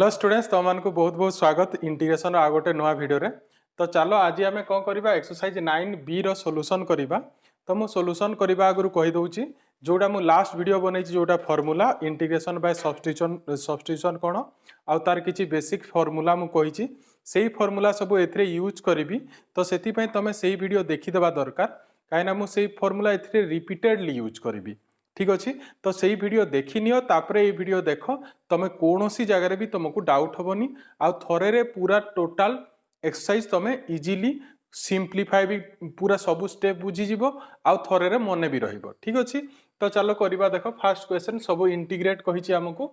Hello students तुमको बहुत बहुत स्वागत इंटीग्रेशन आ गोटे नुआ वीडियो रे। तो चलो आज आम कौन करवा एक्सरसाइज 9B रो सॉल्यूशन करवा। तो मु सॉल्यूशन करवा आगु कहि दउची जोटा मु लास्ट वीडियो बनई जोटा फार्मूला इंटीग्रेशन बाय सब्स्टिट्यूशन कोन आउ तार किछि बेसिक फार्मूला मु कहिछि सेही फार्मूला सब एथरे यूज करबी। तो सेति पय तमे सेही वीडियो देखि देबा दरकार काइना मु सेही फार्मूला एथरे रिपीटेडली यूज करबी। ठीक अच्छे तो सही वीडियो देखि नियो तापरे ये वीडियो देख तमे कोनोसी जगह भी तुमको डाउट हेनी आउ थरे रे पूरा टोटल एक्सरसाइज तमे इजीली सिंप्लीफाई भी पूरा सब स्टेप बुझीजिव आउ थरे रे मन भी रहिबो। ठीक अच्छे तो चलो करवा देख फास्ट क्वेश्चन सब इंटीग्रेट कहिछि हमको।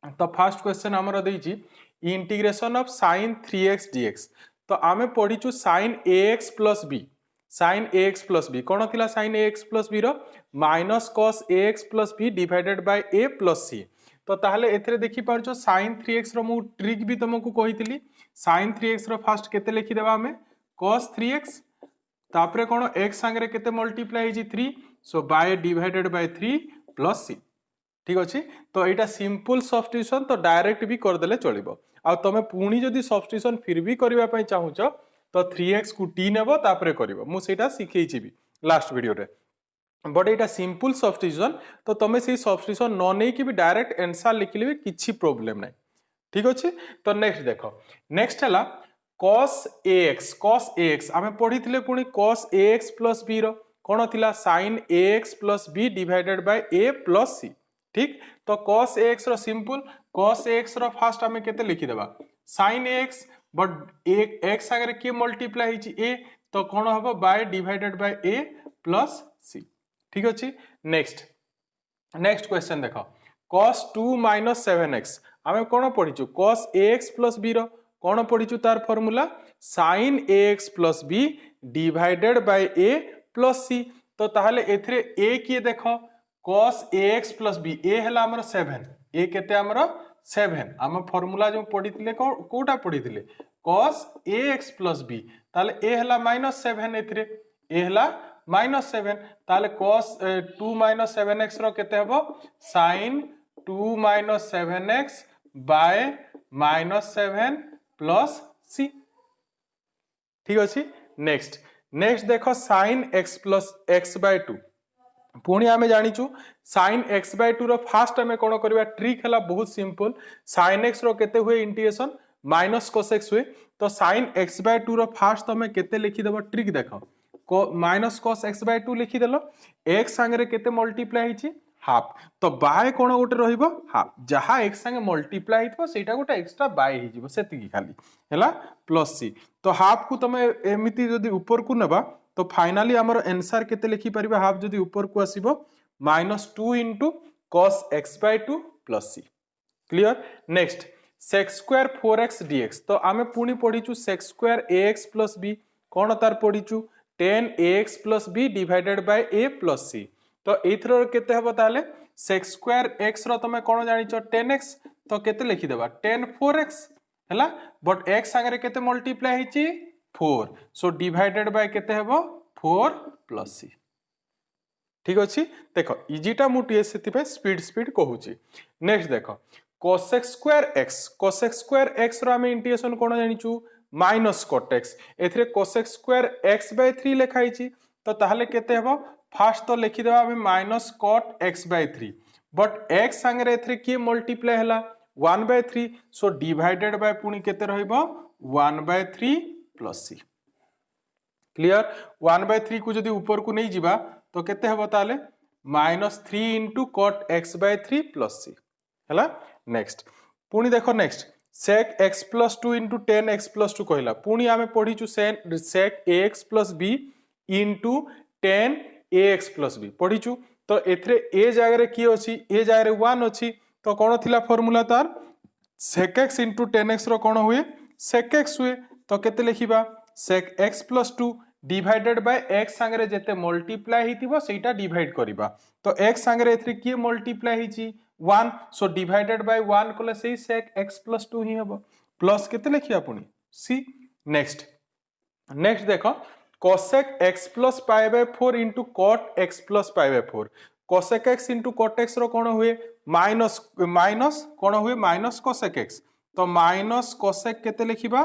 तो फास्ट क्वेश्चन हमर देछि integration of sin 3x dx। तो आमे पढिछु sin ax plus b sin ax plus b कौन थिला sin ax plus b रो minus cos ax plus b divided by a plus c। तो ताहले एथरे देखि पारछो sin 3x रो मु ट्रिक भी तुमको कहितली sin 3x रो फास्ट केते लिखि देबा हमें cos 3x तापरे कोन x संगे केते मल्टीप्लाई हिजी 3 so by divided by 3 plus c। ठीक अच्छे तो यहाँ सिंपल सब्स्टिट्यूशन तो डायरेक्ट भी करदेले चलो आ तुम पुणी जदि सब्स्टिट्यूशन फिर भी करने चाहूच तो 3x को t नेब तापरे करिवो मु सेटा सिखेइछि भी लास्ट वीडियो रे। बट यहाँ सिंपल सब्स्टिट्यूशन तो तुम से सब्स्टिट्यूशन न नहीं कि भी डायरेक्ट आंसर लिखले भी किछि प्रॉब्लम नहीं। ठीक अच्छे तो नेक्स्ट देखो नेक्स्ट है cos ax आमे पढ़ी पुणी cos ax plus b रो कौन थिला sin ax plus b divided by a plus c। ठीक तो cos ax रो सिंपल cos ax रो फास्ट हमें केते लिखि देबा sin ax बट x संगे के मल्टीप्लाई हिची a तो कौन हबो bye divided by a plus c। ठीक अछि नेक्स्ट क्वेश्चन देखो cos 2 minus 7x हमें कौन पढिचु cos ax plus b रो कौन पढिचु तार formula sin ax plus b divided by a plus c। तो ताहले एथरे a किए देखो cos ax plus b a हला हमर 7 a केते हमर 7 हम फार्मूला जो पढिथिले Kota पढिथिले cos ax plus b ताले a हला -7 एथरे a हला -7 ताले cos 2 - 7x रो केते हबो sin 2 - 7x bye -7 plus c। ठीक अछि नेक्स्ट देखो sin x plus x by 2 पुणी आमे जानिचु sin x by 2 रो फास्ट आमे कोन करबा ट्रिक हला बहुत सिंपल sin x रो केते हुए इंटीग्रेशन माइनस cos x हुए तो sin x by 2 रो फास्ट तमे केते लिखि देबो ट्रिक देखो माइनस cos x by 2 लिखि देलो x संगे केते मल्टीप्लाई हिची हाफ तो बाय कोन गोटे रहिबो हाफ जहा x संगे मल्टीप्लाई हितबो सेटा गोटे एक्स्ट्रा बाय हिजिबो सेति की खाली हला प्लस c। तो हाफ को तमे एमिति जदी ऊपर को नेबा तो फाइनली हमर आंसर केते लिखि परिबा हाफ जदी ऊपर को आसीबो -2 into cos x by 2 plus c। Clear next sec square 4x dx तो आमे पुणी पढिचु sec square ax plus b कोन तार पढिचु 10 ax plus b divided by a plus c। तो एथरो केते हबो ताले sec square x रो तमे कोन जानिचो 10x तो केते लिखि देबा 10 4x हला बट x संगे केते मल्टीप्लाई हिची 4 सो डिवाइडेड बाय केते हबो 4 plus c। ठीक अछि देखो इजीटा मुटिए सेति पे स्पीड कहूची। नेक्स्ट देखो cosec square x रो हमें इंटीग्रेशन कोन जानिचु माइनस cot x एथरे cosec square x by 3 लिखाइची तो ताहले केते हबो फास्ट तो लिखि देबा हमें minus cot x by 3 but x संगे एथरे के मल्टीप्लाई हला 1 by 3 सो डिवाइडेड बाय पुनी केते रहइबो 1 by 3 plus c। Clear 1 by 3 को जदी ऊपर को नहीं जिबा तो केते हबो ताले -3 into cot x by 3 plus c हला। नेक्स्ट पुनी देखो next sec x plus 2 into 10 x plus 2 कहला पुनी आमे पढिचु sec ax plus b into 10 ax plus b पढिचु तो एथरे a जगह रे की अछि a जगह रे 1 अछि तो कोन थिला फार्मूला तार sec x into 10x रो कोन हुए sec x हुए तो केते लिखिबा sec x plus 2 divided by x संगे जेते मल्टीप्लाई हितिबो सेटा डिवाइड करिबा तो x संगे एथरे की मल्टीप्लाई हिची 1 सो डिवाइडेड बाय 1 कोले सेही sec x plus 2 ही हबो प्लस केते लिखिया पुनी c। नेक्स्ट देखो cosec x plus pi by 4 into cot x plus pi by 4 cosec x into cot x रो कोन हुए माइनस कोन हुए माइनस cosec x तो माइनस कोसेक केते लिखिबा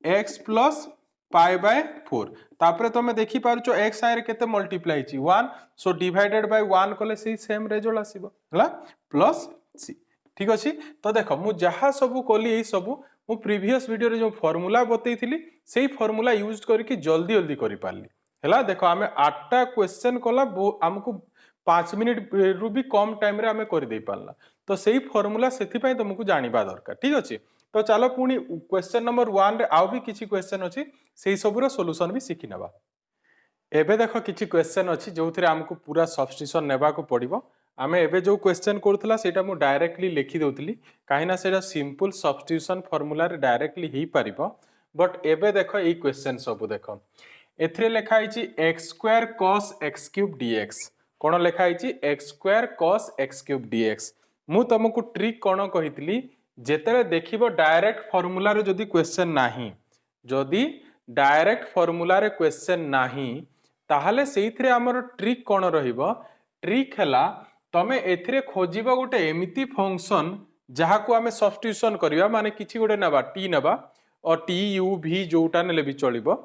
x प्लस पाई बाय 4 तापरे तुम देखि पारुचो x आइ रे केते मल्टीप्लाई छि 1 सो डिवाइडेड बाय 1 कले सेही सेम रिजल्ट आसीबो हला प्लस c ठीक अछि। तो देखो मु जहा सब कोली एई सब मु प्रीवियस वीडियो रे जो फार्मूला बतैथिली सेही फार्मूला यूज करके जल्दी जल्दी करि पारली हला। देखो आमे 8टा क्वेश्चन कला हमकु 5 मिनिट रु भी कम टाइम रे आमे कर दे पारला तो सेही फार्मूला सेथि पय तुमको जानिबा दरकार ठीक अछि। तो चलो पुणी क्वेश्चन नंबर 1 रे आउ भी किछि क्वेश्चन अछि सेही सबुर सॉल्यूशन भी सिखि नबा। एबे देखो किछि क्वेश्चन अछि जोथिरे हमकु पूरा सब्स्टिट्यूशन नेबा को पड़िबो। आमे एबे जो क्वेश्चन करथला सेटा मु डायरेक्टली लिखि देउतली काहेना सेटा सिंपल सब्स्टिट्यूशन फार्मूला रे डायरेक्टली ही परिबो बट एबे देखो ई क्वेश्चन सब देखो एथरे लेखा आइछि x square cos x cube dx कोन लेखा आइछि x square cos x cube dx मु तुमको ट्रिक कोन कहितली जेतेले देखिबो डायरेक्ट फार्मूला रे जदी क्वेश्चन नाही जदी डायरेक्ट फार्मूला रे क्वेश्चन नाही ताहले सेइथरे हमर ट्रिक कोन रहिबो ट्रिक हला तमे एथिरे खोजिबो गोटे एमिति फंक्शन जहा को हमें सब्स्टिट्यूशन करिया माने किछि गोटे नबा t नबा और t u v जोटा नेले भी चलिबो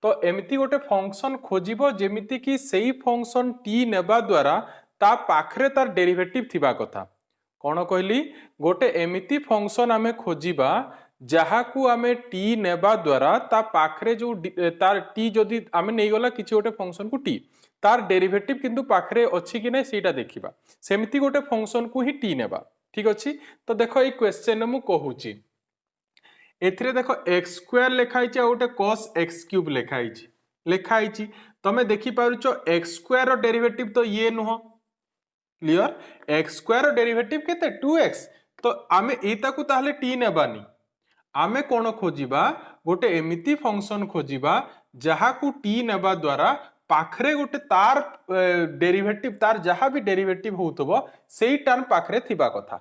तो एमिति गोटे फंक्शन खोजिबो जेमिति कि सेही फंक्शन t नेबा द्वारा ता पाखरे तार डेरिवेटिव थिबा कथा कोन कहली गोटे एमिति फंक्शन आमे खोजिबा जहा को आमे t नेबा द्वारा ता पाखरे जो तार t जदी आमे नै गला किछि गोटे फंक्शन को t तार डेरिवेटिव किंतु पाखरे अछि कि नै सेटा देखिबा सेमिति गोटे फंक्शन को ही t नेबा ठीक अछि। तो देखो ए क्वेश्चन मु कहूची एथिरे देखो x स्क्वायर लेखाइ छै गोटे cos x क्यूब लेखाइ छै तमे देखि पारुचो x स्क्वायर रो डेरिवेटिव तो ये नुह clear x square rho derivative केते 2x तो आमे एता को ताहले t नेबानी आमे कोन खोजिबा गोटे एमिति फंक्शन खोजिबा जहा को t नेबा द्वारा पाखरे गोटे तार डेरिवेटिव तार जहा भी डेरिवेटिव होतबो सेही टर्म पाखरे थिबा कथा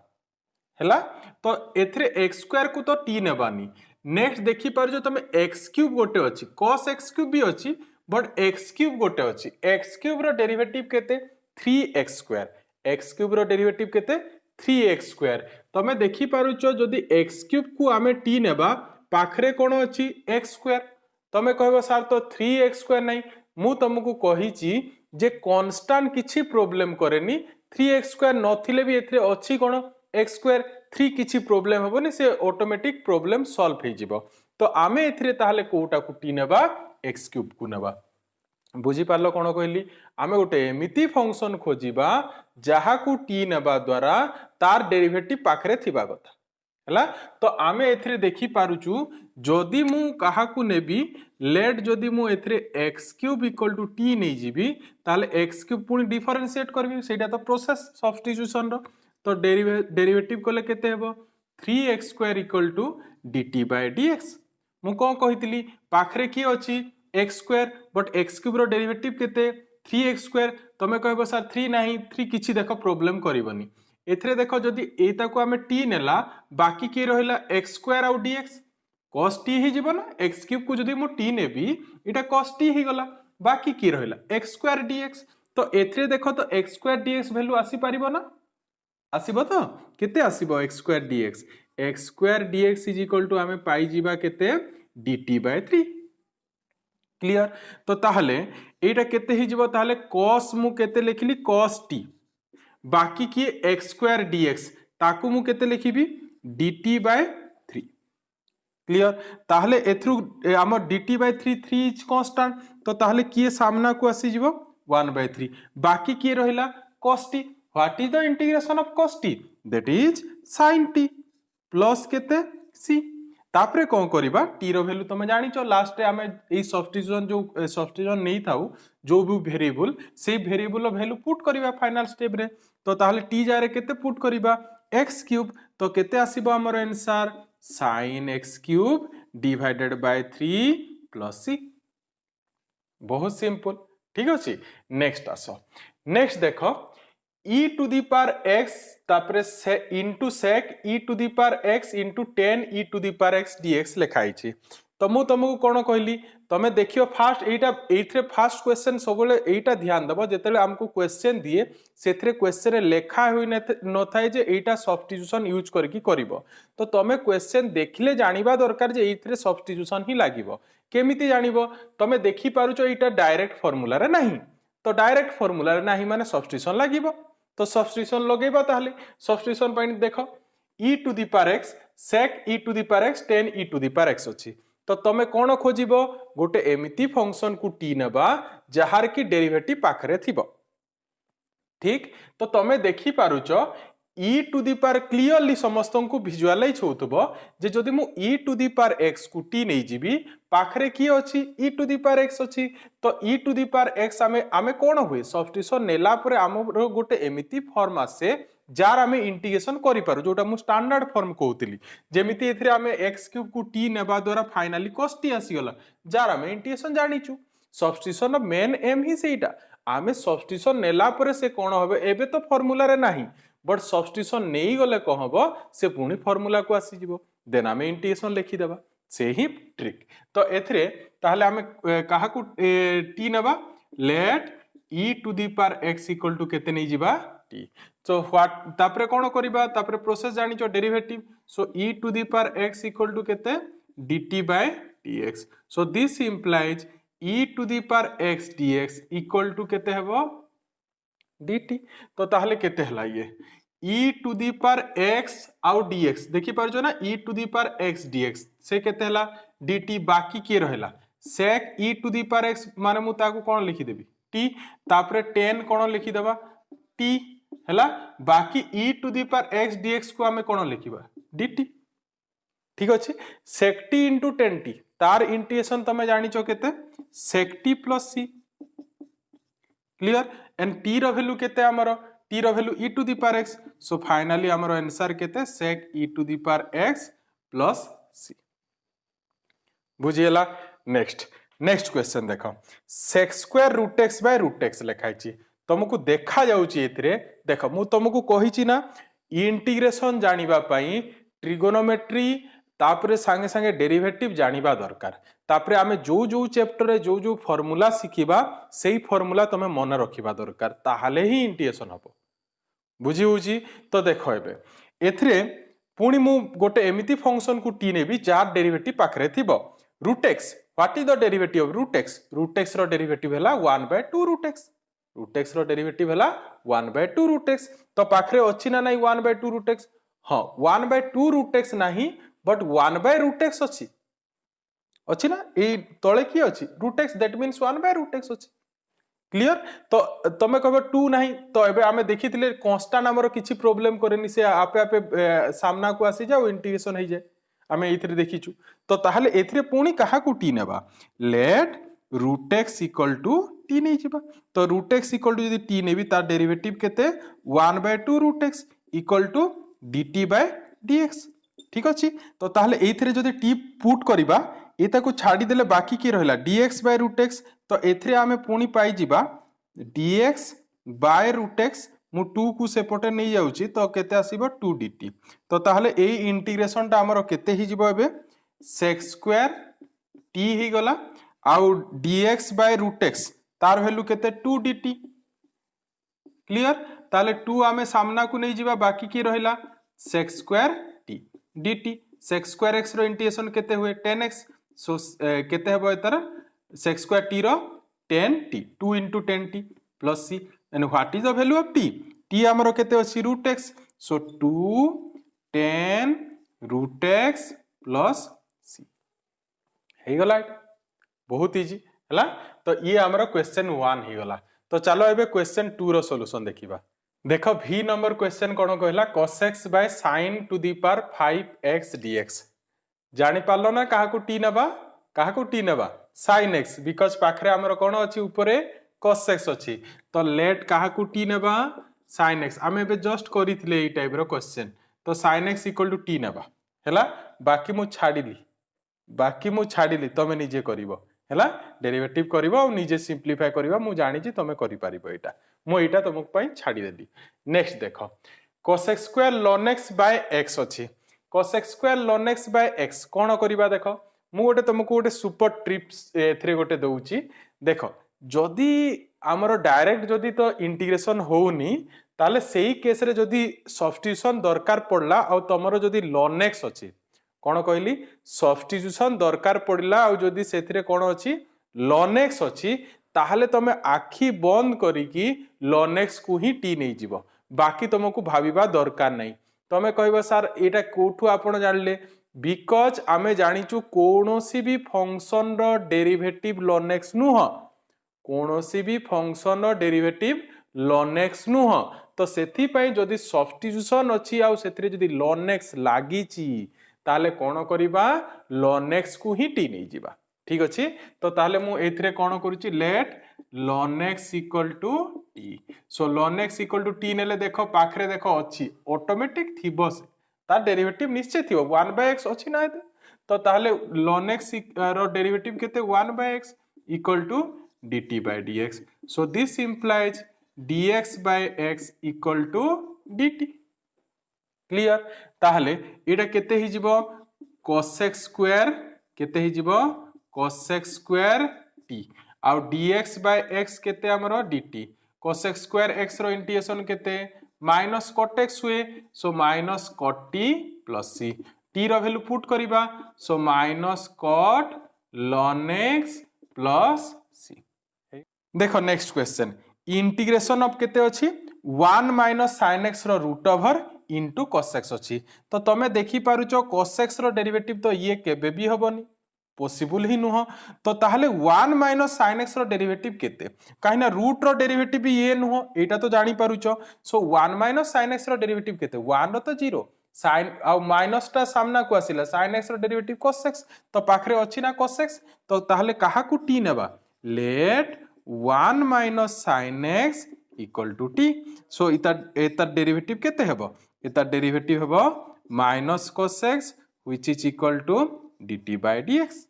हैला। तो एथरे x स्क्वायर को तो t नेबानी नेक्स्ट देखि पार जो तमे x क्यूब गोटे अछि cos x क्यूब भी अछि बट x क्यूब गोटे अछि x क्यूब रो डेरिवेटिव केते 3x स्क्वायर x क्यूब रो डेरिवेटिव केते 3x स्क्वायर तमे देखि पारुचो जदी x क्यूब को आमे t नेबा पाखरे कोन अछि x स्क्वायर तमे कहबो सर तो 3x स्क्वायर नै मु तुमको कहिची जे कांस्टेंट किछि प्रॉब्लम करेनी 3x स्क्वायर नथिले भी एथरे अछि कोन x स्क्वायर 3 किछि प्रॉब्लम हेबोनी से ऑटोमेटिक प्रॉब्लम सॉल्व हे जिवो तो आमे एथरे ताहले कोटा को t नेबा x क्यूब को नेबा बुझी पारलो कोन कहली आमे गोटे एमिति फंक्शन खोजिबा जहा को t नेबा द्वारा तार डेरिवेटिव पाखरे थिबा कथा हैला। तो आमे एथरे देखि पारुचु जदी मु कहा को नेबी लेट जदी मु एथरे x cube equal to t नै जिबी ताले x क्यूब पुनी डिफरेंशिएट करबी सेटा तो प्रोसेस सब्स्टिट्यूशन रो तो डेरिवेटिव कोले केते हेबो 3x square equal to dt by dx मु कोन कहितली पाखरे की अछि x square but x cube रो डेरिवेटिव केते 3x स्क्वायर तमे कहबो सर 3 नाही 3 किछि देखो प्रॉब्लम करिवनी एथरे देखो जदी एता को हमें t नेला बाकी की रहिला x स्क्वायर आउ dx cos t ही जिवो ना x क्यूब को जदी मु t नेबी एटा cos t ही गला बाकी की रहिला x स्क्वायर dx तो एथरे देखो तो x स्क्वायर dx वैल्यू आसी परिबो ना आसीबो तो केते आसीबो x square dx is equal to हमें पाई जिबा केते dt बाय 3 क्लियर। तो ताहले एटा केते ही जिवो ताहले cos मु केते लिखली cos t बाकी की x स्क्वायर dx ताकू मु केते लिखिबी dt बाय 3 क्लियर। ताहले एथरु हमर dt बाय 3 इज कांस्टेंट तो ताहले की सामना को आसी जिवो 1 बाय 3 बाकी की रहिला cos t what is the integration of cos t that is sin t plus केते c तापरे कोन करिबा t रो वैल्यू तमे जानि छ लास्ट रे हमें ए सब्स्टिट्यूशन नै थाउ जो भी वेरिएबल से वेरिएबल रो वैल्यू पुट करिबा फाइनल स्टेप रे तो ताहले t जारे केते पुट करिबा x क्यूब तो केते आसीबो हमर answer sin x cube divided by 3 plus c बहुत सिंपल ठीक अछि। नेक्स्ट आसो नेक्स्ट देखो e to the power x तापरे से into sec e to the power x into 10 e to the power x dx लिखाइ छी तो मु तुमको कौन कहली तमे देखियो फास्ट एइथरे फास्ट क्वेश्चन सबले एइटा ध्यान दबो जेतेले हमको क्वेश्चन दिए सेथरे क्वेश्चन लेखा होई न थाए जे एइटा सब्स्टिट्यूशन यूज करके करिवो तो तमे क्वेश्चन देखिले जानिबा दरकार जे एइथरे सब्स्टिट्यूशन ही लागिवो केमिति जानिबो तमे देखि पारुचो एइटा डायरेक्ट फार्मूला रे नाही तो डायरेक्ट फार्मूला रे नाही माने सब्स्टिट्यूशन लागिवो तो सब्स्टिट्यूशन लगेबा ताहले सब्स्टिट्यूशन पॉइंट देखो e to the power x sec e to the power x tan e to the power x अछि तो तमे कोन खोजिबो गोटे एमिति फंक्शन को t नेबा जहार की डेरिवेटिव पाखरे थिबो ठीक तो तमे देखि पारुचो e to the power clearly समस्त को विजुअलाइज होतबो जे जदि मु e to the power x को t नै जिबी पाखरे की अछि e to the power x अछि तो e to the power x आमे कोन होय सब्स्टिट्यूशन नेला परे हमरो गोटे एमिति फॉर्म आसे जार आमे इंटीग्रेशन करि पारु जोटा मु स्टैंडर्ड फॉर्म कहउतिली जेमिति एथरे आमे x क्यूब को t नेबा द्वारा फाइनली cos t आसी गला जार आमे इंटीग्रेशन जानिचु सब्स्टिट्यूशन मेन एम ही सेटा आमे सब्स्टिट्यूशन नेला परे से कोन होबे एबे तो फार्मूला रे नाही बट सब्स्टिट्यूशन नेई गले को हबो से पुनी फार्मूला को आसी जिवो देन आमे इंटीग्रेशन लिखि देबा से ही ट्रिक तो एथरे ताहले आमे काहा को t नेबा let e to the power x equal to केते नै जिबा t so what तापरे कोन करिबा तापरे प्रोसेस जानिचो derivative so e to the power x equal to केते dt by dx so this implies e to the power x dx equal to केते हेबो dt तो ताहले केते हला ये e to the power x आउ dx देखि परजो ना e to the power x dx से केते हला dt बाकी के रहला sec e to the power x माने मु ताको कोन लिखि देबी t तापरे tan कोन लिखि देबा t हला बाकी e to the power x dx को हमें कोन लिखिबा dt ठीक अछि sec t into tan t तार इंटीग्रेशन तमे जानिचो केते sec t plus c clear and t रो वैल्यू केते हमरो t रो value e to the power x so finally हमरो आंसर केते sec e to the power x plus c बुझियला नेक्स्ट क्वेश्चन देखो sec square root x by root x लिखाइ छी तुमको देखा जाउची एथिरे देखो मु तुमको कहिची ना इंटीग्रेशन जानिबा पई ट्रिगोनोमेट्री तापरे संगे संगे डेरिवेटिव जानिबा दरकार तापरे आमे जो चैप्टर रे जो फार्मूला सिखिबा सेही फार्मूला तमे मन रखिबा दरकार ताहाले ही इंटीग्रेशन हबो बुझी होची तो देखो एबे एथिरे पुनी मु गोटे एमिति फंक्शन को t नेबी जार डेरिवेटिव पाखरे थिबो root x what is the derivative of root x रो डेरिवेटिव हला 1/2 रूट x रो डेरिवेटिव हला 1/2 रूट x तो पाखरे अछि ना नाही 1/2 रूट x हां 1/2 रूट x नाही बट 1/रूट x अछि ना ए तळे की अछि रूट x दैट मींस 1/रूट x अछि क्लियर तो तमे कहबे 2 नाही तो एबे आमे देखिथिले कांस्टेंट हमरो किछि प्रॉब्लम करेनी से आपे आपे सामना को आसी जाओ इंटीग्रेशन हो जाए आमे एथिरे देखिछु तो ताहले एथिरे पुनी काहा को t नेबा let root x equal to t नै जिबा तो रूट x इक्वल टू यदि t नेबी तार डेरिवेटिव केते 1/2 root x equal to dt by dx ठीक अछि तो ताहले एथिरे जदि t पुट करिबा एता को छाडी देले बाकी की रहला dx by रूट x तो एथिरे आमे पुनी पाई जिबा dx by रूट x मु 2 को सेपटे नै जाउची तो केते आसीबो 2 dt तो ताहले एई इंटीग्रेशन ता हमरो केते ही जिबो एबे sec स्क्वायर t ही गला आउ dx by रूट x तार वैल्यू केते 2 dt क्लियर ताले 2 आमे सामना को नै जिबा बाकी की रहला sec square t dt sec square x रो इंटीग्रेशन केते हुए 10x सो केते हेबो एतर sec square t row 10t 2 into 10t plus c and what is the value of t t हमरो केते अछि रूट x सो 2 10 रूट x plus c हे गला बहुत इजी हला तो ये हमरो क्वेश्चन 1 ही गला तो चलो एबे क्वेश्चन 2 रो सॉल्यूशन देखिबा देखो v नंबर क्वेश्चन कोन कहला cos x by sin to the power 5x dx जानि पालो ना काहा को t नेबा sin x बिकॉज़ पाखरे हमरो कोन अछि ऊपरे cos x अछि तो लेट काहा को t नेबा sin x आमे बे जस्ट करिथिले ए टाइप रो क्वेश्चन तो sin x = t नेबा हैला बाकी मु छाडिली तमे निजे करिवो हैला डेरिवेटिव करिवो और निजे सिंपलीफाई करिवो मु जानि छी तमे करि पारिबो एटा मु एटा तमक पई छाडी देली नेक्स्ट देखो cos x square ln x by x अछि cos x square ln x by x कोन करिबा देखो मु गोटे तुमको गोटे सुपर ट्रिप्स एथरे गोटे दउची देख जदि आमर डायरेक्ट जदि तो इंटीग्रेशन होउनी ताले सेही केस रे जदि सब्स्टिट्यूशन दरकार पड़ला आ तमरो जदि लॉनेक्स अछि कोन कहली सब्स्टिट्यूशन दरकार पड़ला आ जदि सेथिरे कोन अछि लॉनेक्स अछि ताहले तमे आखी बंद करिकी लॉनेक्स को ही टी नै जीवो बाकी तुमको भाविबा दरकार नै तमे कहबो सर एटा कोठू आपण जानले बिकॉज आमे जानिचु कोनोसी भी फंक्शन रो डेरिवेटिव लॉनेक्स नुह कोनोसी भी फंक्शन रो डेरिवेटिव लॉनेक्स नुह तो सेथि पई जदि सब्स्टिट्यूशन अछि आ सेथिरे जदि लॉनेक्स लागिची ताले कोन करिबा लॉनेक्स को ही टी नै जीवा ठीक अछि तो ताले मु एथरे कोन करूची let ln x equal to t so ln x equal to t नेले देखो पाखरे देखो अछि ऑटोमेटिक थिबो से ता डेरिवेटिव निश्चय थिबो 1/x अछि ना तो ताले ln x रो डेरिवेटिव केते 1/x equal to dt by dx so this implies dx by x equal to dt clear ताहले एटा केते हि जिवो cos x स्क्वायर केते हि जिवो cos x स्क्वायर t आ dx by x केते हमरो dt cos x square x रो इंटीग्रेशन केते माइनस cot x हुए so minus cot t plus c t रो वैल्यू पुट करिबा so minus cot ln x plus c देखो next question integration of केते अछि 1 माइनस sin x रो root over into cos x अछि तो तमे देखि पारुचो cos x रो डेरिवेटिव तो ये केबे भी होबनी पॉसिबल ही नुह तो ताहले 1 माइनस sin x रो डेरिवेटिव केते काहिना रूट रो डेरिवेटिव भी ये नुह एटा तो जानि पारुचो सो 1 माइनस sin x रो डेरिवेटिव केते 1 रो तो 0 sin आ माइनस टा सामना को आसिला sin x रो डेरिवेटिव cos x तो पाखरे अछि ना cos x तो ताहले काहा को t नेबा let 1 minus sin x equal to t so इता डेरिवेटिव केते हेबो इता डेरिवेटिव हेबो minus cos x which is equal to dt by dx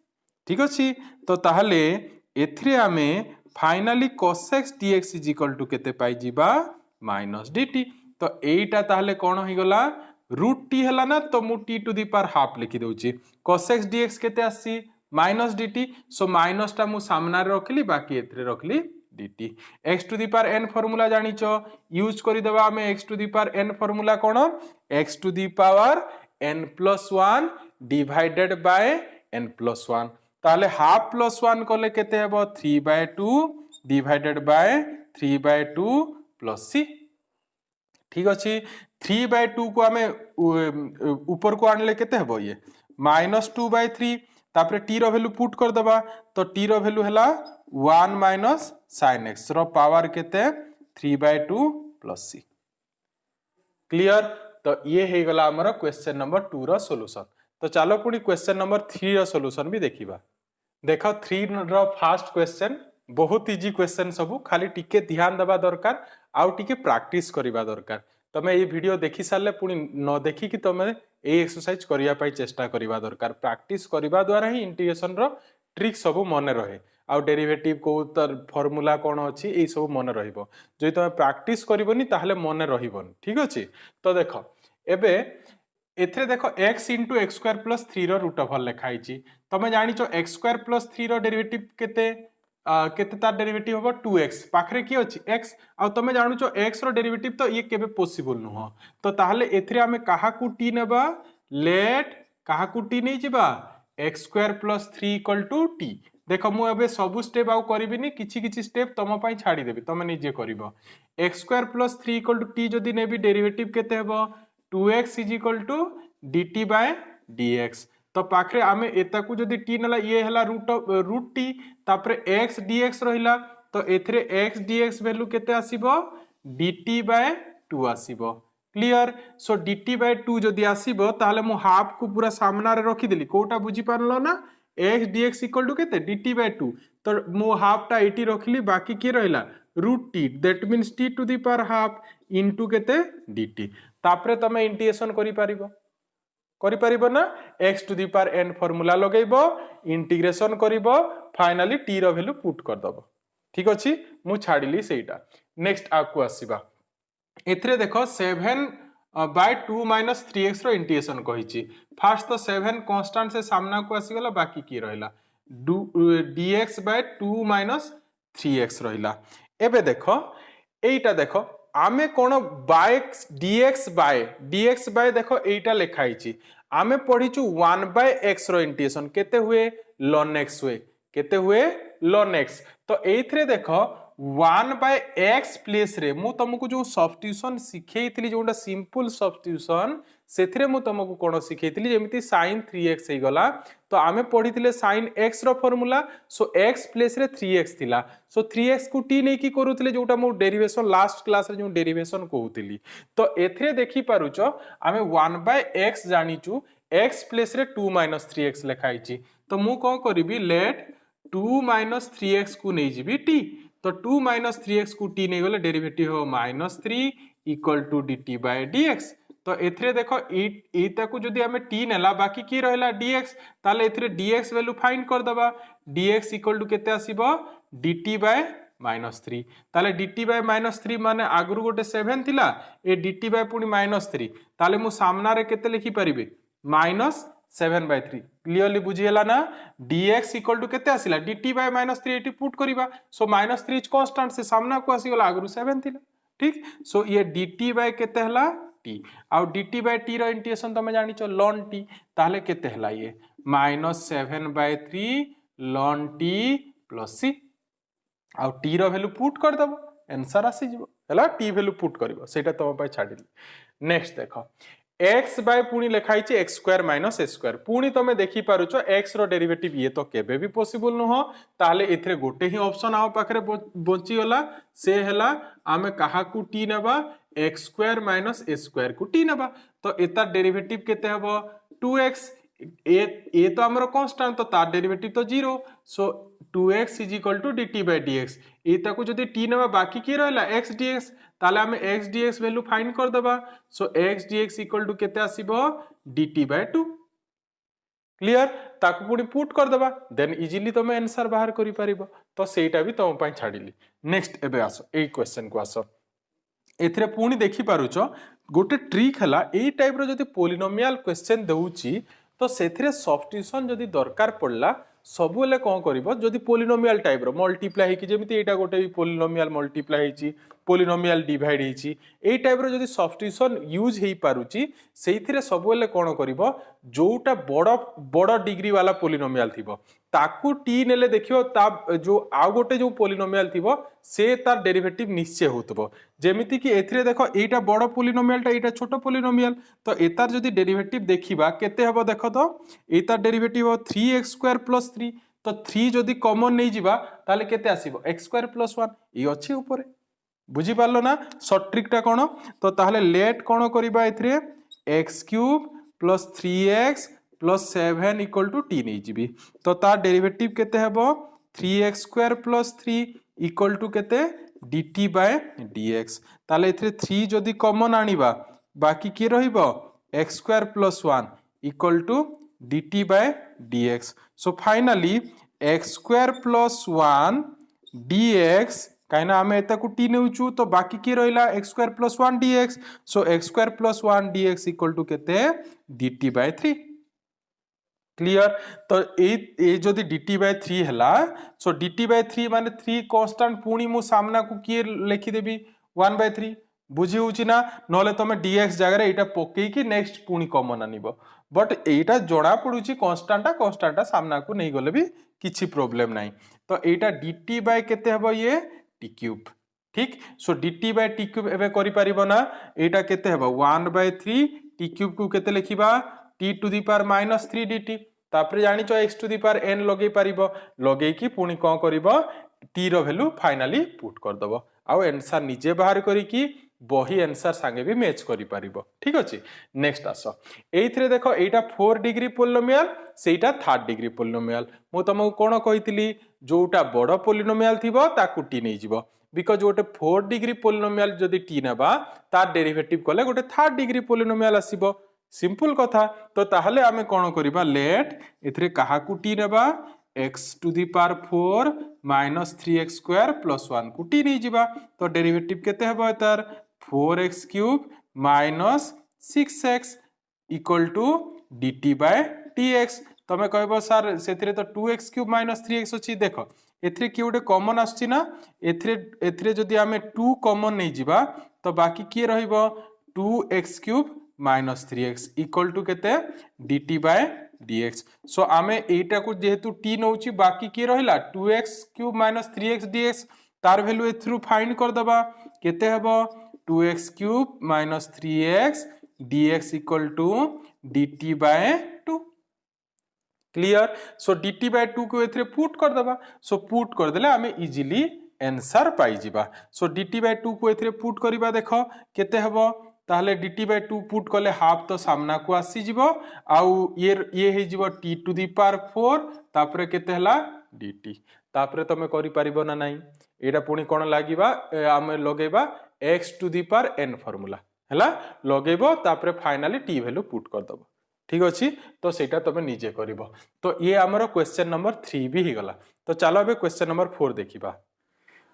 ठीक अछि तो ताहले एथरे आमे finally cos x dx is equal to केते पाई जिबा minus dt तो एटा ताहले कोन होई गला रूट t हला ना तो मु t to the power half लिखि दउची cos x dx केते आसी माइनस dt सो माइनस टा मु सामना रे रखली बाकी एथरे रखली dt x to the power n formula जानिचो यूज करि देबा हमें x to the power n formula कोन x to the power n plus 1 divided by n plus 1 ताले हाफ प्लस 1 कोले केते हेबो 3/2 डिवाइडेड बाय 3/2 प्लस c ठीक अछि 3/2 को हमें ऊपर को आनले केते हेबो ये -2/3 तापरे t रो वैल्यू पुट कर दबा तो t रो वैल्यू हला 1 माइनस sin x रो पावर केते 3/2 प्लस c क्लियर तो ये हे गला हमर क्वेश्चन नंबर 2 रो सॉल्यूशन तो चलो पुनी क्वेश्चन नंबर 3 रो सॉल्यूशन भी देखिबा देखो 3 रो फर्स्ट क्वेश्चन बहुत इजी क्वेश्चन सब खाली टिके ध्यान देबा दरकार आउ टिके प्रैक्टिस करिबा दरकार तमे ये वीडियो देखि साले पुनी न देखि कि तमे ए एक्सरसाइज करिया पई चेष्टा करिबा दरकार प्रैक्टिस करिबा द्वारा ही इंटीग्रेशन रो ट्रिक सब मन रहे आ डेरिवेटिव को तर फार्मूला कोन अछि ए सब मन रहिबो जे तमे प्रैक्टिस करिवोनी ताहले मन रहिबोनी ठीक अछि तो देखो एबे एथरे देखो x * x² + 3 रो रूट ओवर लिखाई छी तमे जानि छो x² + 3 रो डेरिवेटिव केते केते तार डेरिवेटिव होबो 2x पाखरे की अछि x आ तमे जानु छो x रो डेरिवेटिव तो ये केबे पॉसिबल नुह तो ताहले एथरे हमें काहा को t नेबा लेट काहा को t नै जिबा x² + 3 = t देखो मु एबे सब स्टेप आउ करबिनी किछि किछि स्टेप तम पई छाडी देबी तमे निजे करबो x² + 3 = t जदी नेबी डेरिवेटिव केते हेबो 2x = dt by dx तो पाखरे आमे एता को जदी t नला ये हला रूट t तापरे x dx रहिला तो एथरे x dx वैल्यू केते आसीबो dt by 2 आसीबो क्लियर सो dt by 2 जदी आसीबो ताहले मु हाफ को पूरा सामना रे रखि देली कोटा बुझी पारलो ना x dx = केते dt by 2 तो मु हाफ टा एटी रखली बाकी के रहिला root t that means t to the power half into केते dt तापरे तमे इंटीग्रेशन करि परिबो ना x to the power n formula लगेइबो इंटीग्रेशन करिबो फाइनली t रो वैल्यू पुट कर दबो ठीक अछि मु छाडिली सेटा नेक्स्ट आकु आसीबा एथरे देखो 7 बाय 2 माइनस 3x रो इंटीग्रेशन कहिछि। फास्ट तो 7 कांस्टेंट से सामना को आसीगला, बाकी की रहला dx बाय 2 माइनस 3x रहिला। एबे देखो एइटा देखो आमे कोन बाय dx बाय देखो एइटा लिखाइछि आमे पढिछु 1 बाय x रो इंटीग्रेशन केते हुए ln x हुए, केते हुए ln x। तो एइथरे देखो 1 बाय x प्लेस रे मु तुमको जो सब्स्टिट्यूशन सिखेइथिली जोटा सिंपल सब्स्टिट्यूशन सेथिरे मु तुमको कोन सिखेइथिली जेमिति sin 3x हे गला। तो आमे पढिथिले sin x रो फार्मूला, सो x प्लेस रे 3x थिला, सो 3x को t नै की करूथिले जोटा मु डेरिवेशन लास्ट क्लास रे जो डेरिवेशन कहउथिली। तो एथिरे देखि पारुचो आमे 1 बाय x जानिचु, x प्लेस रे 2 माइनस 3x लिखाइछि। तो मु कोन करिवि लेट 2 माइनस 3x को नै जिवि t। तो 2 माइनस 3x को t नहीं गले डेरिवेटिव हो minus 3 equal to dt by dx। तो एथरे देखो एटा को जदी हमें t नेला बाकी की रहला dx, ताले एथरे dx वैल्यू फाइंड कर दबा। dx इक्वल टू केते आसीबो dt बाय माइनस 3। ताले dt बाय माइनस 3 माने आगरु गोटे 7 थिला, ए dt बाय पुनी माइनस 3, ताले मु सामना रे केते लिखि परिबे माइनस 7 बाय 3। क्लियरली बुझीला ना। dx इक्वल टू केते आसिला dt bye minus 3 eighty put करिबा, सो माइनस 3 इज कांस्टेंट से सामना को आसी गला आगरु 7 थिला। ठीक, सो ये dt बाय केते हला t, आउ dt बाय t रो इंटीग्रेशन तमे जानि छ ln t, ताले केते हला ये minus 7 by 3 ln t plus c। आउ t रो वैल्यू पुट कर दबो, आंसर आसी जिवो हला t वैल्यू पुट करबो, सेटा तम पाई छाडिली। नेक्स्ट देखो x बाय पुनी लिखाइछि x square minus a square. पुनी तमे देखि पारुछो x रो डेरिवेटिव ये तो केबे भी पॉसिबल न हो, ताले एथरे गोटे ही ऑप्शन आ पाखरे बंची गला, से हला आमे काहा को t नेबा x square minus a square को t नेबा। तो एता डेरिवेटिव केते हबो 2x, ए तो हमरो कांस्टेंट, तो तार डेरिवेटिव तो 0, so 2x is equal to dt by dx। एता को जदी t नेबा बाकी की रहला x dx, ताले हमें x dx वैल्यू फाइंड कर दबा। सो x dx इक्वल टू केते आसीबो dt बाय 2। क्लियर, ताकू पुनी पुट कर दबा, देन इजीली तमे आंसर बाहर करि परिबो। तो सेटा भी तम पई छाडिली। नेक्स्ट एबे आसो ए क्वेश्चन को आसो। एथरे पुनी देखि पारुचो गोटे ट्रिक हला, ए टाइप रो जदी पोलिनोमियल क्वेश्चन देउची तो सेथिरे सब्स्टिट्यूशन जदी दरकार पड़ला सबुले कौन करिवो, जदी पोलिनोमियल टाइप रो मल्टीप्लाई हेकी जेमिति एटा गोटे भी पोलिनोमियल मल्टीप्लाई हेची, पोलिनोमियल डिवाइड हेची, ए टाइप रो जदी सब्स्टिट्यूशन यूज हेई पारुची सेइथिरे सबुले कौन करिवो जोटा बड़ डिग्री वाला पोलिनोमियल थिबो ताकू टी नेले देखियो ता जो आ गोटे जो पोलिनोमियल थिबो से तार डेरिवेटिव निश्चय होतबो। जेमिति कि एथिरे देखो एटा बड़ पोलिनोमियलटा एटा छोट पोलिनोमियल, तो एतार जदी डेरिवेटिव देखिबा केते हबो देखो, तो एतार डेरिवेटिव हो 3x स्क्वायर प्लस 3। तो 3 जदी कॉमन नै जिबा ताले केते आसीबो x स्क्वायर प्लस 1, ई अछि ऊपरे। बुझी पारलो ना शॉर्ट ट्रिकटा कोन। तो ताहले लेट कोन करिबा एथिरे x cube plus 3x plus 7 equal to t नै जिबी। तो तार डेरिवेटिव केते हबो 3x square plus 3 equal to केते dt बाय dx। ताले एथिरे 3 जदी कॉमन आनिबा बाकी की रहिबो x square plus 1 equal to dt by dx। So finally x square plus 1 dx, काइना हमें एता को t नेउचू तो बाकी की रहिला x स्क्वायर प्लस 1 dx। सो x square plus 1 dx equal to केते dt बाय 3। क्लियर, तो ए जदी dt बाय 3 हला, सो dt बाय 3 माने 3 कांस्टेंट पुनी मु सामना को की लिखि देबी 1 बाय 3। बुझी होची ना, नले तमे dx जगह रे एटा पकेई कि नेक्स्ट पुनी कॉमन आनिबो, बट एटा जोड़ा पडुची कांस्टेंटा सामना को नहीं गले भी किछि प्रॉब्लम नाही। तो एटा dt बाय केते हबो ये t क्यूब। ठीक, सो dt बाय t क्यूब एबे करि परिबो ना, एटा केते हबो 1 बाय 3 t क्यूब को केते लिखिबा t to the power minus 3 dt। तापरे जानि छ x to the power n लगे परिबो, लगे की पुनी कोन करिवो t रो वैल्यू फाइनली पुट कर दबो, आ आंसर निजे बाहर करी की बही आंसर संगे भी मैच करि परिबो। ठीक अछि। नेक्स्ट आसो एइथरे देखो एटा 4 डिग्री पोलिनोमियल, सेटा 3rd डिग्री पोलिनोमियल। मु तमको कोन कहितली जोटा बड़ पोलिनोमियल थिबो ताकू t नै जिवो, बिकॉज गोटे 4 डिग्री पोलिनोमियल जदी t नेबा तार डेरिवेटिव कले गोटे 3rd डिग्री पोलिनोमियल आसीबो। सिंपल कथा। तो ताहले आमे कोन करिबा लेट एथरे काहा को t नेबा x to the power 4 minus 3x square plus 1 को t नै जिबा। तो डेरिवेटिव केते हबो तार 4x cube minus 6x equal to dt by dx तमे कहबो सर सेथिरे तो 2x क्यूब माइनस 3x अछि देख एथिरे कि गोटे कॉमन आछि ना एथिरे जदि आमे 2 कॉमन नै जिबा तो बाकी की रहइबो 2x cube minus 3x equal to केते dt बाय dx सो आमे एटा को जेहेतु t नउची बाकी की रहिला 2x cube minus 3x dx तार वैल्यू एथ्रु फाइंड कर दबा केते हबो 2x cube minus 3x dx equal to dt by 2 clear so dt by 2 को एथरे पुट कर दबा सो पुट कर देले आमे इजीली आंसर पाई जिबा सो dt बाय 2 को एथरे पुट करिबा देखो केते हबो ताहले dt बाय 2 पुट कले हाफ तो सामना को आसी जिवो आउ ये हे जिवो t टू द पावर 4 तापरे केते हला dt तापरे तमे करि परिबो ना नाही एटा पुनी कोन लागिबा आमे लगेबा x to the power n formula हला लगेबो तापरे फाइनली t वैल्यू पुट कर दबो ठीक अछि तो सेटा तमे निजे करिवो तो ये हमरो क्वेश्चन नंबर 3 भी ही गला तो चलो अबे क्वेश्चन नंबर 4 देखिबा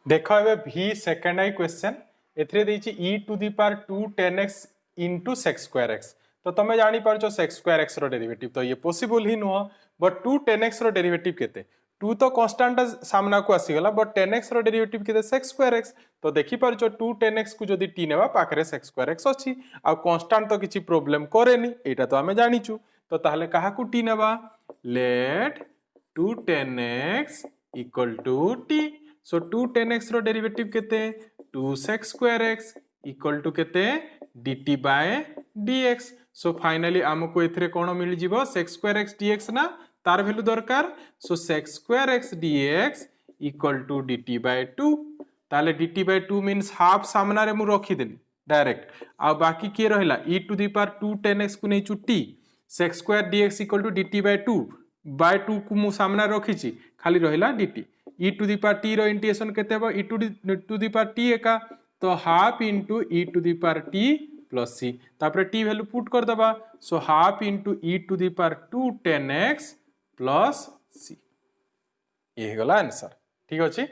देखो अबे v सेकंड आई क्वेश्चन एथरे देछि e to the power 2 10x into sec square x तो तमे जानि परछो sec square x रो डेरिवेटिव तो ये पॉसिबल ही नुह बट 2 10x रो डेरिवेटिव केते 2 तो कांस्टेंट सामना को आसी गला बट 10x रो डेरिवेटिव केते sec square x तो देखि परछो 2 10x को जदी t नेबा पाखरे sec square x अछि आ कांस्टेंट तो किछि प्रॉब्लम करेनी एटा तो हमें जानिचु तो ताहले काहा को t नेबा let 2 10x equal to t सो 2 10x रो डेरिवेटिव केते 2 sec square x equal to केते dt by dx so finally हमको एथरे कोन मिल जिवो sec square x dx ना तार वैल्यू दरकार so sec square x dx equal to dt by 2 ताले dt बाय 2 मींस हाफ सामना रे मु रखी देली डायरेक्ट आ बाकी के रहला e to the power 2 10x को नै t sec square dx equal to dt by 2 को मु सामना रखी छी खाली रहला dt e to the power t रो इंटीग्रेशन केते हो e to the power t एका तो half into e to the power t plus c तापर t वैल्यू पुट कर दबा so half into e to the power 2 10x plus c ये गला आंसर ठीक अछि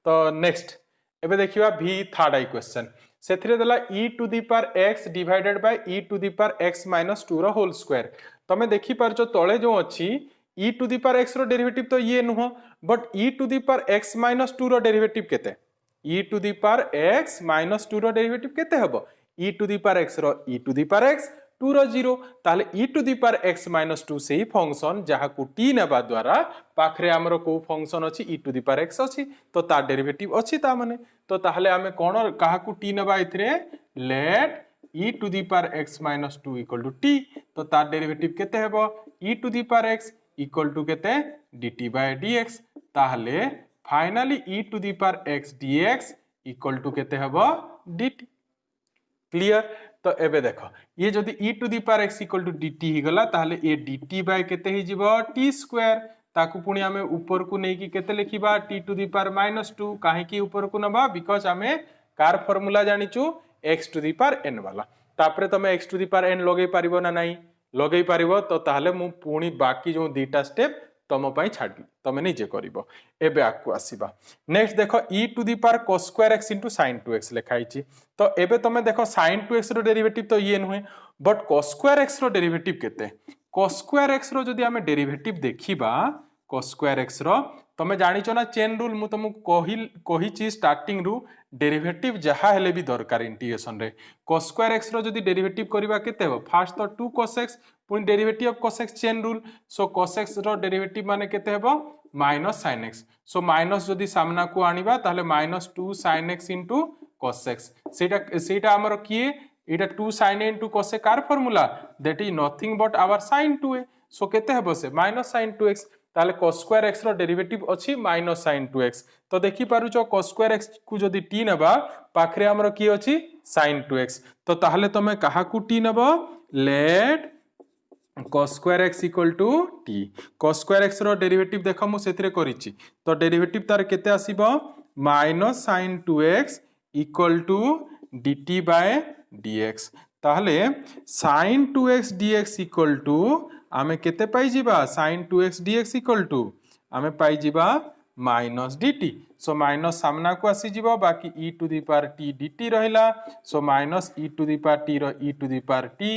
तो नेक्स्ट एबे देखिबा v थर्ड आई क्वेश्चन सेथिरे देला e to the power x divided by e to the power x minus 2 रो होल स्क्वायर तमे देखि परछो तळे जो अछि e to the power x रो डेरिवेटिव तो ये नुह but e to the power x minus 2 रो डेरिवेटिव केते e to the power x minus 2 रो डेरिवेटिव केते हबो e to the power x row e to the power x 2 रो 0 ताले e to the power x minus 2 सेही function जहा को t नेबा द्वारा पाखरे हमरो को फंक्शन अछि e to the power x अछि तो ता डेरिवेटिव अछि ता माने तो ताहले हमें कोन कहा को t नेबा इथरे let e to the power x minus 2 equal to t तो ता डेरिवेटिव केते हेबो e to the power x equal to केते dt बाय dx ताहले finally e to the power x dx equal to केते हेबो dt क्लियर तो एबे देखो ये जदी e to the power x equal to dt ही गला ताहले ए dt बाय केते ही जिवो t स्क्वायर ताकू पुनी हमें ऊपर को नै कि केते लिखिबा t to the power minus 2 काहे कि ऊपर को नबा बिकॉज़ हमें कार फार्मूला जानिचु x to the power n वाला तापरे तमे x to the power n लगै परिबो ना नाही लगै परिबो तो ताहले मु पुनी बाकी जो दीटा स्टेप तम पई छाडी तमे निजे करिवो एबे आकु आसीबा नेक्स्ट देखो e to the power cos square x sin 2x लिखाई छी तो एबे तमे देखो sin 2x रो डेरिवेटिव तो ये नहुए बट cos स्क्वायर x रो डेरिवेटिव केते cos स्क्वायर x रो जदी हमें डेरिवेटिव देखिबा cos स्क्वायर x रो तमे जानिचो ना चेन रूल मु तुमु कहि छी स्टार्टिंग रु डेरिवेटिव जहा हेले भी दरकार इंटीग्रेशन रे cos स्क्वायर x रो जदी डेरिवेटिव करिबा केते हो फर्स्ट तो 2 cos x पुनी derivative of cos x chain rule so cos x रो डेरिवेटिव माने केते हेबो minus sin x so minus जदी सामना को आनिबा ताहले minus 2 sin x into cos x सेटा हमर किए एटा 2 sin a into cos a कार formula that is nothing but our sin 2a so केते हेबो से माइनस sin 2x ताले cos स्क्वायर x रो डेरिवेटिव अछि माइनस sin 2x तो देखि पारुचो cos स्क्वायर x को जदी t नेबा पाखरे हमर की अछि sin 2x तो ताहले तमे काहा को t नेबो let cos square x equal to t cos square x रो डेरिवेटिव देखो मु सेथिरे करिछि तो डेरिवेटिव तार केते आसीबो minus sin 2x equal to dt by dx ताहले sin 2x dx equal to आमे केते पाई जिबा sin 2x dx equal to आमे पाई जिबा माइनस dt सो माइनस सामना को आसी जीवो बाकी e to the power t dt रहिला so minus e to the power t रो e to the power t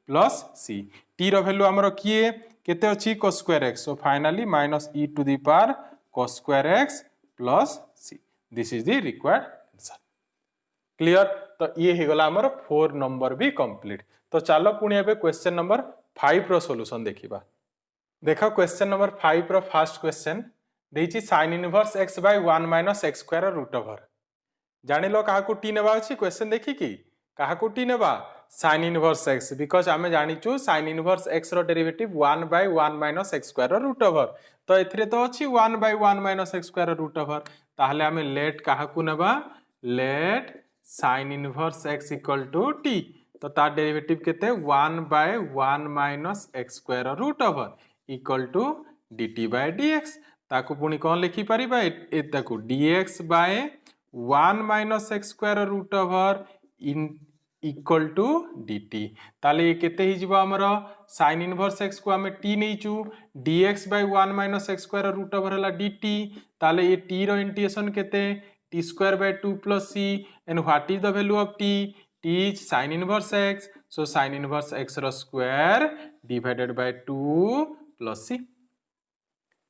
plus c t रो वैल्यू हमरो किए केते अछि cos square x so finally minus e to the power cos square x plus c this is the required answer clear तो ये ही गला हमर 4 नंबर भी कंप्लीट तो चलो पुणी एबे क्वेश्चन नंबर 5 रो सॉल्यूशन देखिबा देखो क्वेश्चन नंबर 5 रो फर्स्ट क्वेश्चन देछि sin inverse x by 1 minus x square root over जानिलो काहा को t नेबा अछि क्वेश्चन देखि कि काहा को t नेबा sin इनवर्स x बिकॉज़ आमे जानिचु sin इनवर्स x रो derivative 1 by 1 minus x square root over तो एथिरे तो अछि 1 by 1 minus x square root over ताहले आमे लेट काहा को नेबा let sin inverse x equal to t तो तार डेरिवेटिव केते 1 by 1 minus x square root over equal to dt by dx ताको पुणी कौन लिखि परिबा एताको dx by 1 minus x square root over in equal to dt ताले ये केते ही जीवा हमरो sin इनवर्स x को हमें t नेइचु dx by 1 minus x square root over हला dt ताले ये t रो इंटीग्रेशन केते t square by 2 plus c and what is the value of t t is sin inverse x so sin inverse x रो square divided by 2 plus c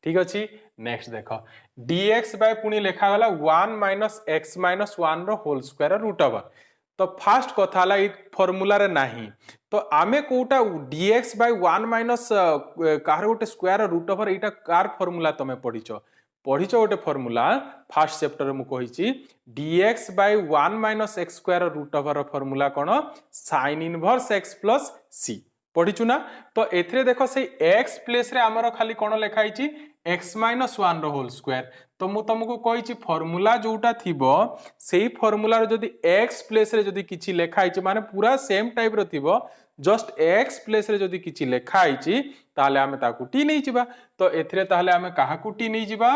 ठीक अछि next देखो dx by पुनी लेखा गला 1 minus x minus 1 रो whole square root over तो first कथा हला इ फार्मूला रे नाही तो आमे कोटा dx by 1 minus कार गोटे स्क्वायर रूट ओवर एटा कार फार्मूला तमे पढिचो गोटे फार्मूला फर्स्ट चैप्टर मु कहिची dx by 1 minus x square root over formula कोन sin inverse x plus c पढिचु ना तो एथरे देखो से x प्लेस रे हमरो खाली कोन लेखाइची x minus 1 रो होल स्क्वायर तो मु तुमको कहिची फार्मूला जोटा थिबो सेही फार्मूला रो जदी x प्लेस रे जदी किछि लेखाइची माने पूरा सेम टाइप रो थिबो जस्ट x प्लेस रे जदी किछि लेखाइची ताले हमें ताकू t नै जिबा तो एथरे ताले हमें काहा को t नै जिबा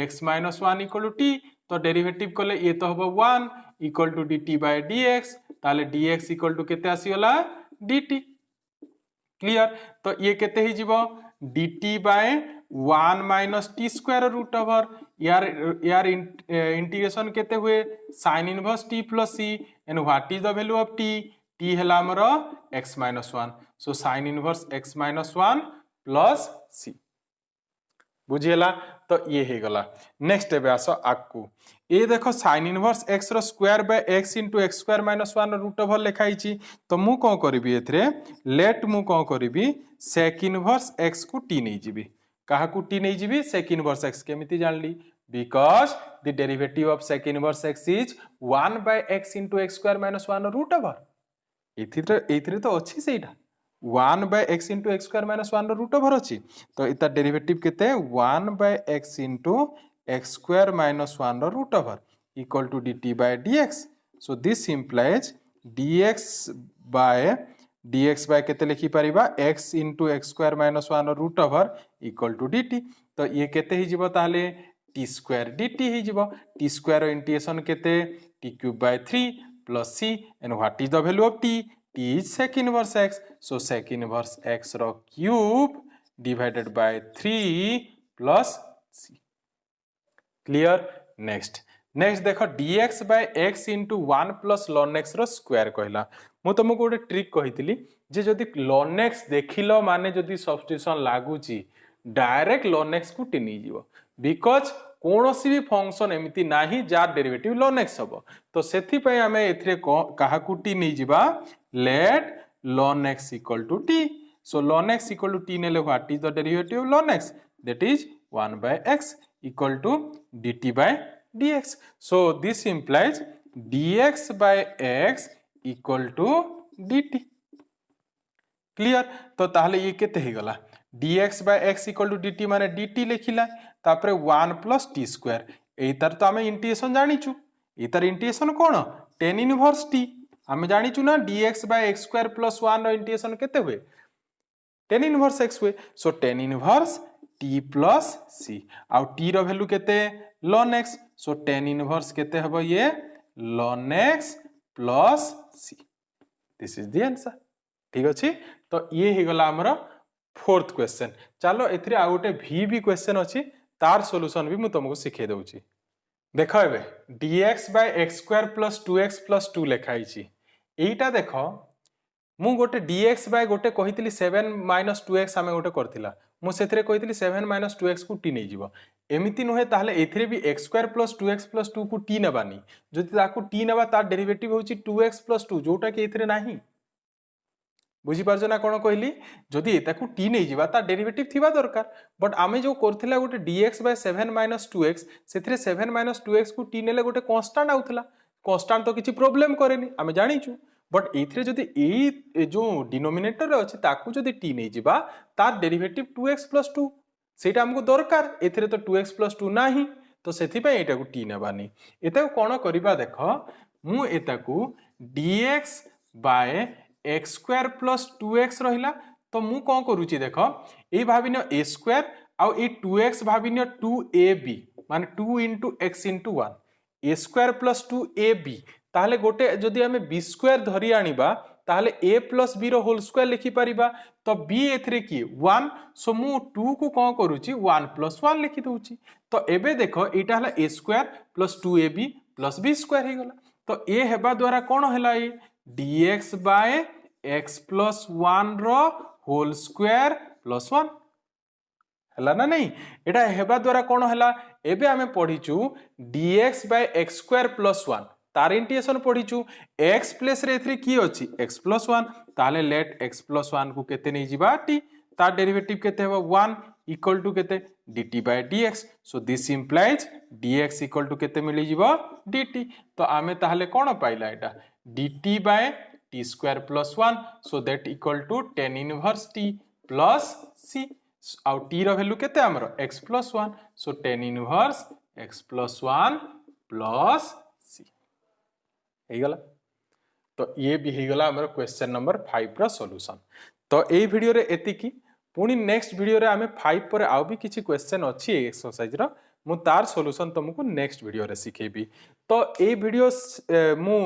x minus 1 equal to t तो डेरिवेटिव कले ये तो हबो 1 equal to dt by dx ताले dx equal to केते आसीगला dt क्लियर तो ये केते ही जीवो dt by 1 minus t square root over यार इंटीग्रेशन केते हुए sin inverse t plus c and what is the value of t t हला हमरो x minus 1 so sin inverse x minus 1 plus c बुझियला तो ये हे गला नेक्स्ट एबे आसो आकू ए देखो sin इनवर्स x रो square by x into x square minus 1 root over लिखाइची तो मु कोन करबी एथरे लेट मु कोन करबी sec इनवर्स x को t नै जिबी काहा को t नै जिबी sec इनवर्स x केमिति जानली because the derivative of sec inverse x is 1 by x into x square minus 1 root over एथिरे तो अछि सेटा 1 by x into x square minus 1 root over अछि तो इता डेरिवेटिव केते 1 by x into x square minus 1 root over equal to dt by dx so this implies dx by केते लिखि परिबा x into x square minus 1 root over equal to dt तो ये केते ही जिवो ताले t square dt ही जिवो t square integration केते t cube by 3 plus c and what is the value of t t is sec inverse x so sec inverse x रो cube divided by 3 plus c clear next देखो dx by x into 1 plus ln x रो square कहला मु तुमको गोटे trick कहितली जे जदी ln x देखिलो माने जदी सब्स्टिट्यूशन लागुची डायरेक्ट ln x को टिनी जीवो बिकॉज़ कोनोसी भी फंक्शन एमिति नाही जार डेरिवेटिव ln x हबो तो सेथि पय हमें एथरे काहा को टी नै जिबा late ln x equal to t so ln x equal to t नेले what is the derivative ln x that is 1 by x equal to dt by dx so this implies dx by x equal to dt clear तो ताहले ये केते हे गला dx by x equal to dt माने dt लिखिला तापरे 1 plus t square एतार तो हमें integration जानिचु एतार integration कोन tan inverse t हमें जानिचु ना dx by x square plus 1 row integration केते हुए tan इनवर्स x हुए सो tan inverse t plus c आ t रो वैल्यू केते ln x सो tan इनवर्स केते हबो ये ln x plus c this is the answer ठीक अछि तो ये ही गला हमरो फोर्थ क्वेश्चन चलो एथरे आ गोटे भी क्वेश्चन अछि तार सोल्यूशन भी मु तुमको सिखे दउची। देख एबे dx by x square plus 2x plus 2 लिखाई एटा देख मु गोटे dx by गोटे कहितली 7 minus 2x आमे गोटे करथिला मु सेथरे कहितली 7 minus 2x को t नै जीवो एमिति नुहे ताहले एथिरे भी x square plus 2x plus 2 को t नेबानी जदि ताकू t नेबा तार डेरिवेटिव होची 2x plus 2 जोटा कि एथिरे नाही बुझी पारछ ना कोन कहली जदि एताकू t नै जीवा तार डेरिवेटिव थिबा दरकार बट आमे जो करथिला गोटे dx by 7 minus 2x सेथरे 7 minus 2x को t नेले गोटे कांस्टेंट आउथला कांस्टेंट तो किछि प्रॉब्लम करेनी आमे जानिचु बट एथिरे जदि ए जो डिनोमिनेटर रे अछि ताकू जदि t नै जीवा तार डेरिवेटिव 2x plus 2 सेटा हमको दरकार एथिरे तो 2x plus 2 नाही तो सेथि पय एटा को t नेबानी एता कोन करिबा देखो मु एता को dx by x square plus 2x रहिला तो मु कोन करूची देखो ए भाबिनो a square आउ ए 2x भाबिनो 2ab माने 2 into x into 1 a square plus 2ab ताहले गोटे जदि हमें b square धरि आनिबा ताहले a plus b रो होल स्क्वायर लिखि परिबा तो b एथरे की 1 सो मु 2 को कोन करूची 1 plus 1 लिखि दउची तो एबे देखो एटा हला a square plus 2ab plus b square हे गला तो ए हेबा द्वारा कोन हला ए dx by x plus 1 रो होल स्क्वायर plus 1 हला ना नहीं एटा हेबा द्वारा कोन हला एबे हमें पढिचू dx by x square plus 1 तार इंटीग्रेशन पढिचू x प्लस रे 3 की अछि x plus 1 ताले लेट x plus 1 को केते नै जिबा t तार डेरिवेटिव केते हेबा 1 इक्वल टू केते dt by dx so this implies dx equal to केते मिली जिबा dt तो आमे ताहले कोन पाइला एटा dt by t square plus 1 so that equal to tan inverse t plus c आउ t रो वैल्यू केते हमरो x plus 1 so tan inverse x plus 1 plus c हे गला तो ये भी हे गला हमरो क्वेश्चन नंबर 5 रो सॉल्यूशन तो ए वीडियो रे एतिकी पुनी नेक्स्ट वीडियो रे हमें 5 पर आउ भी किछि क्वेश्चन अछि एक्सरसाइज रो मु तार सॉल्यूशन तुमको नेक्स्ट वीडियो रे सिखेबी तो ए वीडियो मु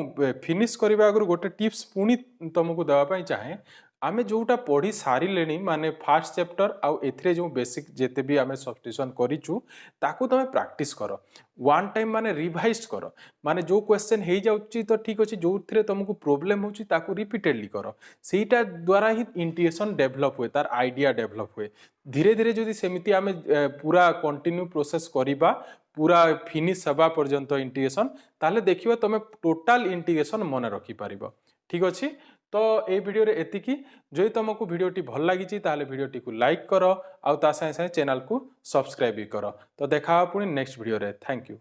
फिनिश करबा अगर गोटे टिप्स पुनी तुमको देवा पई चाहे आमे जोटा पढ़ी सारी लेनी माने फर्स्ट चैप्टर आउ एथरे जो बेसिक जेते भी आमे सब्स्टिट्यूशन करिचु ताकू तमे प्रैक्टिस करो वन टाइम माने रिवाइज करो माने जो क्वेश्चन हे जाउची तो ठीक अछि जो थरे तुमको प्रॉब्लम होची ताकू रिपीटेडली करो सेटा द्वारा ही इंटीग्रेशन डेवलप हुए तार आइडिया डेवलप हुए धीरे धीरे जदी सेमिति आमे पूरा कंटिन्यू प्रोसेस करिबा पूरा फिनिश हबा पर्यंत इंटीग्रेशन ताले देखिबा तमे टोटल इंटीग्रेशन मन रखि परिबो ठीक अछि तो ए वीडियो रे एतिकी जो तुमको वीडियोटी भल लागी ताले वीडियोटी को लाइक करो आउ ता संगे संगे चैनल को सब्सक्राइब भी करो तो देखा पुणी नेक्स्ट वीडियो रे थैंक यू।